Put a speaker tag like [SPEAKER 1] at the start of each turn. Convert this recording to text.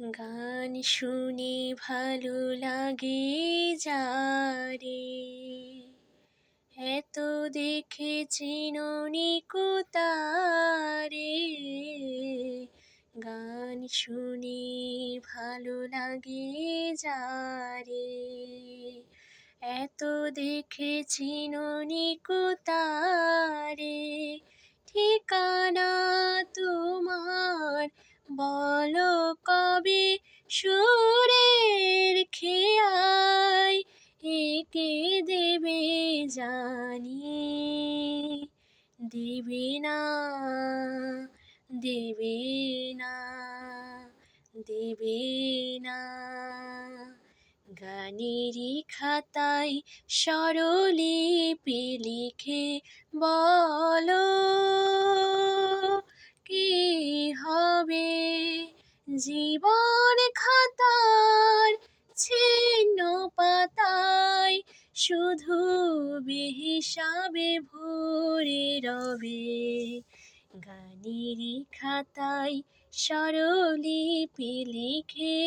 [SPEAKER 1] গান শুনে ভালো লাগে যারে, এত দেখে চিনুনি তারে। গান শুনে ভালো লাগে যারে, এত দেখে চিনুনি তারে। ঠিকানা তোমার বলো কবে, সুরের খেয়ায় এঁকে দেবে জানি। দেবে না, দেবে না, দেবে না। গানেরই খাতায় স্বরলিপি লিখে বলো, কি হবে জীবন খাতার ছিন্ন পাতায়, শুধু বেহিসাবে ভরে রবে। গানেরই খাতায় স্বরলিপি লিখে